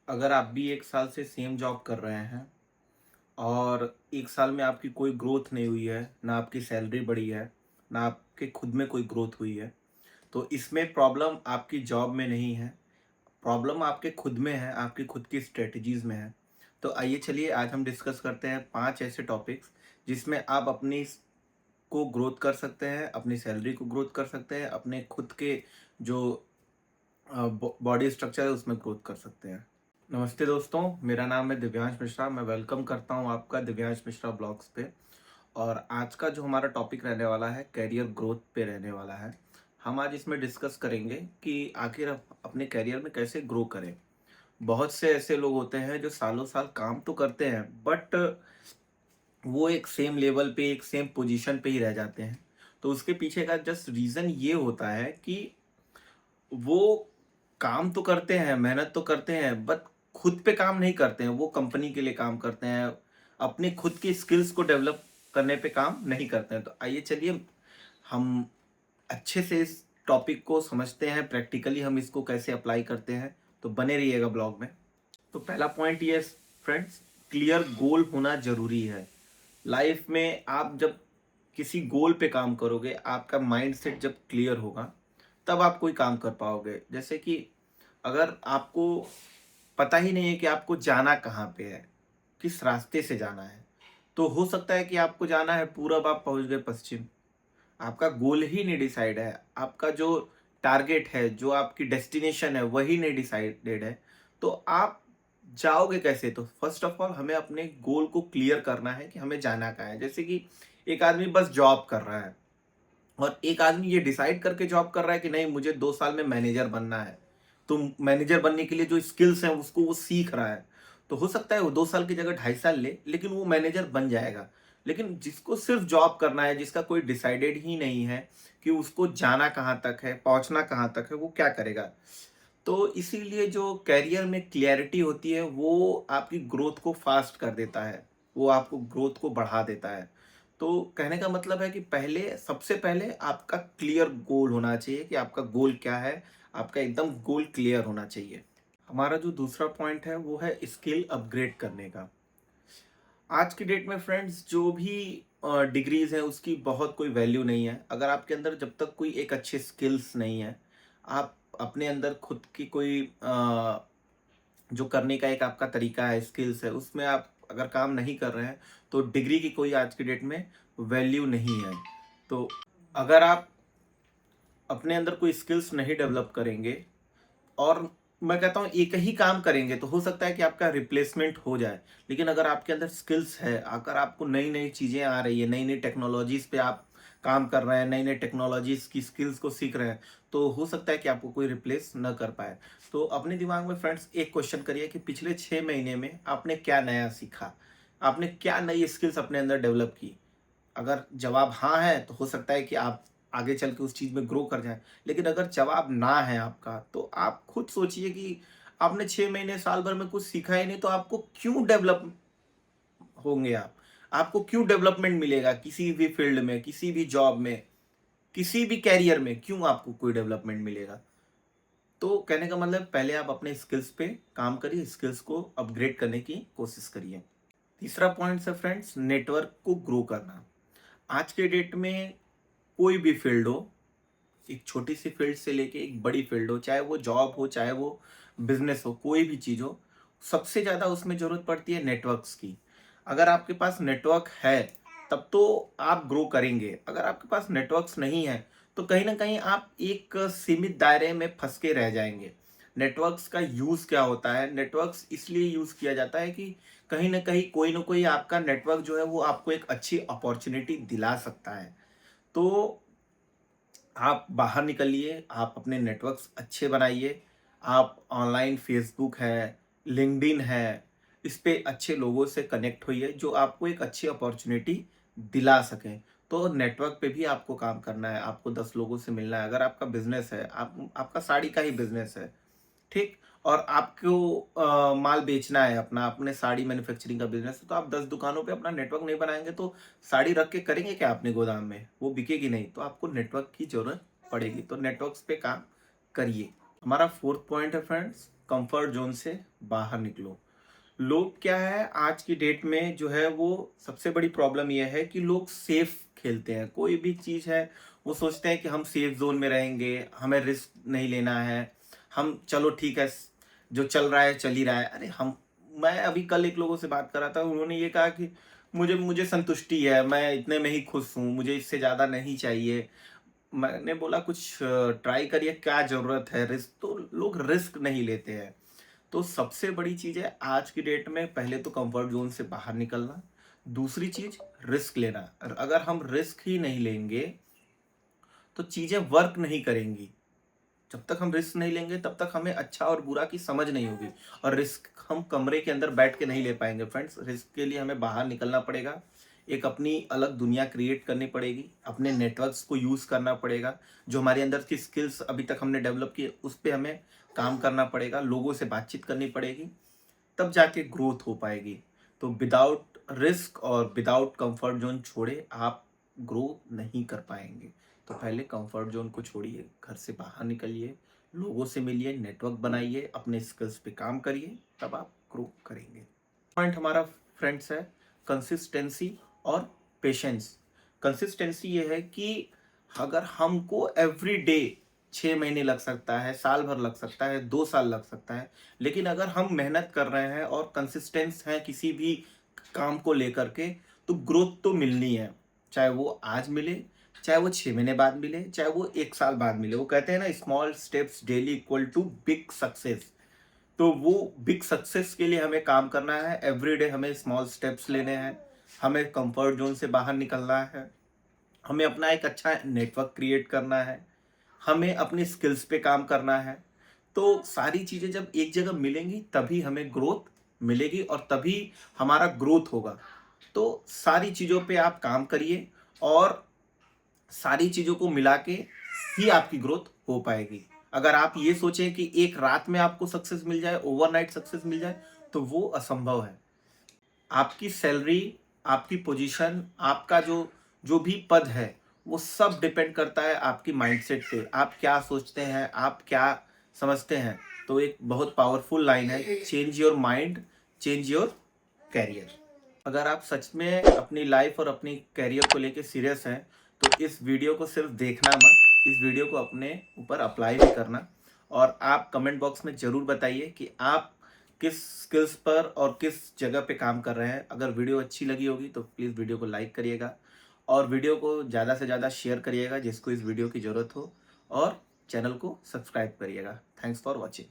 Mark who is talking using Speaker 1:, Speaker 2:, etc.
Speaker 1: अगर आप भी 1 साल से सेम जॉब कर रहे हैं और 1 साल में आपकी कोई ग्रोथ नहीं हुई है, ना आपकी सैलरी बढ़ी है, ना आपके खुद में कोई ग्रोथ हुई है, तो इसमें प्रॉब्लम आपकी जॉब में नहीं है, प्रॉब्लम आपके खुद में है, आपकी खुद की स्ट्रैटेजीज़ में है। तो आइए चलिए आज हम डिस्कस करते हैं 5 ऐसे टॉपिक्स जिसमें आप अपनी को ग्रोथ कर सकते हैं, अपनी सैलरी को ग्रोथ कर सकते हैं, अपने खुद के जो बॉडी स्ट्रक्चर है उसमें ग्रोथ कर सकते हैं। नमस्ते दोस्तों, मेरा नाम है दिव्यांश मिश्रा। मैं वेलकम करता हूं आपका दिव्यांश मिश्रा ब्लॉग्स पे। और आज का जो हमारा टॉपिक रहने वाला है करियर ग्रोथ पे रहने वाला है। हम आज इसमें डिस्कस करेंगे कि आखिर अपने करियर में कैसे ग्रो करें। बहुत से ऐसे लोग होते हैं जो सालों साल काम तो करते हैं बट वो एक सेम लेवल पे एक सेम पोजीशन पे ही रह जाते हैं। तो उसके पीछे का जस्ट रीज़न ये होता है कि वो काम तो करते हैं, मेहनत तो करते हैं, बट खुद पे काम नहीं करते हैं, वो कंपनी के लिए काम करते हैं, अपनी खुद की स्किल्स को डेवलप करने पे काम नहीं करते हैं। तो आइए चलिए हम अच्छे से इस टॉपिक को समझते हैं, प्रैक्टिकली हम इसको कैसे अप्लाई करते हैं। तो बने रहिएगा ब्लॉग में। तो पहला पॉइंट ये फ्रेंड्स, क्लियर गोल होना ज़रूरी है। लाइफ में आप जब किसी गोल पे काम करोगे, आपका माइंडसेट जब क्लियर होगा, तब आप कोई काम कर पाओगे। जैसे कि अगर आपको पता ही नहीं है कि आपको जाना कहाँ पे है, किस रास्ते से जाना है, तो हो सकता है कि आपको जाना है पूरब, आप पहुँच गए पश्चिम। आपका गोल ही नहीं डिसाइड है, आपका जो टारगेट है, जो आपकी डेस्टिनेशन है, वही नहीं डिसाइडेड है, तो आप जाओगे कैसे? तो फर्स्ट ऑफ ऑल हमें अपने गोल को क्लियर करना है कि हमें जाना कहाँ है। जैसे कि एक आदमी बस जॉब कर रहा है और एक आदमी ये डिसाइड करके जॉब कर रहा है कि नहीं, मुझे 2 साल में मैनेजर बनना है। तो मैनेजर बनने के लिए जो स्किल्स हैं उसको वो सीख रहा है। तो हो सकता है वो 2 साल की जगह 2.5 साल ले, लेकिन वो मैनेजर बन जाएगा। लेकिन जिसको सिर्फ जॉब करना है, जिसका कोई डिसाइडेड ही नहीं है कि उसको जाना कहाँ तक है, पहुंचना कहाँ तक है, वो क्या करेगा? तो इसीलिए जो करियर में क्लैरिटी होती है वो आपकी ग्रोथ को फास्ट कर देता है, वो आपको ग्रोथ को बढ़ा देता है। तो कहने का मतलब है कि पहले, सबसे पहले आपका क्लियर गोल होना चाहिए कि आपका गोल क्या है, आपका एकदम गोल क्लियर होना चाहिए। हमारा जो दूसरा पॉइंट है वो है स्किल अपग्रेड करने का। आज की डेट में फ्रेंड्स जो भी डिग्रीज है उसकी बहुत कोई वैल्यू नहीं है अगर आपके अंदर जब तक कोई एक अच्छे स्किल्स नहीं है। आप अपने अंदर खुद की कोई जो करने का एक आपका तरीका है, स्किल्स है, उसमें आप अगर काम नहीं कर रहे हैं तो डिग्री की कोई आज की डेट में वैल्यू नहीं है। तो अगर आप अपने अंदर कोई स्किल्स नहीं डेवलप करेंगे और मैं कहता हूँ एक ही काम करेंगे, तो हो सकता है कि आपका रिप्लेसमेंट हो जाए। लेकिन अगर आपके अंदर स्किल्स है, अगर आपको नई नई चीज़ें आ रही है, नई नई टेक्नोलॉजीज़ पे आप काम कर रहे हैं, नई नई टेक्नोलॉजीज़ की स्किल्स को सीख रहे हैं, तो हो सकता है कि आपको कोई रिप्लेस न कर पाए। तो अपने दिमाग में फ्रेंड्स एक क्वेश्चन करिए कि पिछले 6 महीने में आपने क्या नया सीखा, आपने क्या नई स्किल्स अपने अंदर डेवलप की। अगर जवाब हाँ है तो हो सकता है कि आप आगे चल के उस चीज़ में ग्रो कर जाएँ। लेकिन अगर जवाब ना है आपका, तो आप खुद सोचिए कि आपने 6 महीने, साल भर में कुछ सीखा ही नहीं, तो आपको क्यों डेवलप होंगे आप? आपको क्यों डेवलपमेंट मिलेगा किसी भी फ़ील्ड में, किसी भी जॉब में, किसी भी करियर में, क्यों आपको कोई डेवलपमेंट मिलेगा? तो कहने का मतलब पहले आप अपने स्किल्स पे काम करिए, स्किल्स को अपग्रेड करने की कोशिश करिए। तीसरा पॉइंट है फ्रेंड्स, नेटवर्क को ग्रो करना। आज के डेट में कोई भी फील्ड हो, एक छोटी सी फील्ड से लेके एक बड़ी फील्ड हो, चाहे वो जॉब हो, चाहे वो बिजनेस हो, कोई भी चीज़ हो, सबसे ज़्यादा उसमें ज़रूरत पड़ती है नेटवर्क्स की। अगर आपके पास नेटवर्क है तब तो आप ग्रो करेंगे। अगर आपके पास नेटवर्क्स नहीं है तो कहीं ना कहीं आप एक सीमित दायरे में फंस के रह जाएंगे। नेटवर्क्स का यूज़ क्या होता है? नेटवर्क्स इसलिए यूज़ किया जाता है कि कहीं ना कोई आपका नेटवर्क जो है वो आपको एक अच्छी अपॉर्चुनिटी दिला सकता है। तो आप बाहर निकलिए, आप अपने नेटवर्क्स अच्छे बनाइए। आप ऑनलाइन फेसबुक है, लिंक्डइन है, इस पे अच्छे लोगों से कनेक्ट होइए जो आपको एक अच्छी अपॉर्चुनिटी दिला सकें। तो नेटवर्क पे भी आपको काम करना है, आपको 10 लोगों से मिलना है। अगर आपका बिज़नेस है, आप आपका साड़ी का ही बिज़नेस है, ठीक? और आपको माल बेचना है अपना, अपने साड़ी मैन्युफैक्चरिंग का बिज़नेस है, तो आप 10 दुकानों पे अपना नेटवर्क नहीं बनाएँगे तो साड़ी रख के करेंगे क्या अपने गोदाम में? वो बिकेगी नहीं। तो आपको नेटवर्क की ज़रूरत पड़ेगी। तो नेटवर्क्स पे काम करिए। हमारा 4th पॉइंट है फ्रेंड्स, कंफर्ट जोन से बाहर निकलो। लोग क्या है आज की डेट में जो है वो सबसे बड़ी प्रॉब्लम ये है कि लोग सेफ खेलते हैं। कोई भी चीज़ है वो सोचते हैं कि हम सेफ जोन में रहेंगे, हमें रिस्क नहीं लेना है, हम चलो ठीक है, जो चल रहा है चल ही रहा है। अरे हम मैं अभी कल एक लोगों से बात कर रहा था, उन्होंने ये कहा कि मुझे मुझे संतुष्टि है, मैं इतने में ही खुश हूँ, मुझे इससे ज़्यादा नहीं चाहिए। मैंने बोला कुछ ट्राई करिए, क्या ज़रूरत है रिस्क, तो लोग रिस्क नहीं लेते हैं। तो सबसे बड़ी चीज़ है आज की डेट में, पहले तो कंफर्ट जोन से बाहर निकलना, दूसरी चीज़ रिस्क लेना। और अगर हम रिस्क ही नहीं लेंगे तो चीज़ें वर्क नहीं करेंगी। जब तक हम रिस्क नहीं लेंगे तब तक हमें अच्छा और बुरा की समझ नहीं होगी। और रिस्क हम कमरे के अंदर बैठ के नहीं ले पाएंगे फ्रेंड्स, रिस्क के लिए हमें बाहर निकलना पड़ेगा, एक अपनी अलग दुनिया क्रिएट करनी पड़ेगी, अपने नेटवर्क्स को यूज़ करना पड़ेगा, जो हमारे अंदर की स्किल्स अभी तक हमने डेवलप की उस पर हमें काम करना पड़ेगा, लोगों से बातचीत करनी पड़ेगी, तब जाके ग्रोथ हो पाएगी। तो विदाउट रिस्क और विदाउट कंफर्ट जोन छोड़े आप ग्रो नहीं कर पाएंगे। तो पहले कंफर्ट जोन को छोड़िए, घर से बाहर निकलिए, लोगों से मिलिए, नेटवर्क बनाइए, अपने स्किल्स पे काम करिए, तब आप ग्रो करेंगे। पॉइंट हमारा फ्रेंड्स है कंसिस्टेंसी और पेशेंस। कंसिस्टेंसी ये है कि अगर हमको एवरी डे 6 महीने लग सकता है, साल भर लग सकता है, 2 साल लग सकता है, लेकिन अगर हम मेहनत कर रहे हैं और कंसिस्टेंस हैं किसी भी काम को लेकर के, तो ग्रोथ तो मिलनी है। चाहे वो आज मिले, चाहे वो 6 महीने बाद मिले, चाहे वो 1 साल बाद मिले। वो कहते हैं ना, small steps daily equal to big success. तो वो बिग सक्सेस के लिए हमें काम करना है, एवरीडे हमें स्मॉल स्टेप्स लेने हैं, हमें कंफर्ट जोन से बाहर निकलना है, हमें अपना एक अच्छा नेटवर्क क्रिएट करना है, हमें अपनी स्किल्स पे काम करना है। तो सारी चीज़ें जब एक जगह मिलेंगी तभी हमें ग्रोथ मिलेगी और तभी हमारा ग्रोथ होगा। तो सारी चीज़ों पे आप काम करिए और सारी चीज़ों को मिला के ही आपकी ग्रोथ हो पाएगी। अगर आप ये सोचें कि एक रात में आपको सक्सेस मिल जाए, ओवरनाइट सक्सेस मिल जाए, तो वो असंभव है। आपकी सैलरी, आपकी पोजीशन, आपका जो जो भी पद है, वो सब डिपेंड करता है आपकी माइंडसेट पे। आप क्या सोचते हैं, आप क्या समझते हैं। तो एक बहुत पावरफुल लाइन है, change your mind, change your career. अगर आप सच में अपनी लाइफ और अपनी कैरियर को लेके सीरियस हैं, तो इस वीडियो को सिर्फ देखना मत, इस वीडियो को अपने ऊपर अप्लाई भी करना। और आप कमेंट बॉक्स में ज़रूर बताइए कि आप किस स्किल्स पर और किस जगह पे काम कर रहे हैं। अगर वीडियो अच्छी लगी होगी तो प्लीज़ वीडियो को लाइक करिएगा और वीडियो को ज़्यादा से ज़्यादा शेयर करिएगा जिसको इस वीडियो की ज़रूरत हो, और चैनल को सब्सक्राइब करिएगा। Thanks for watching.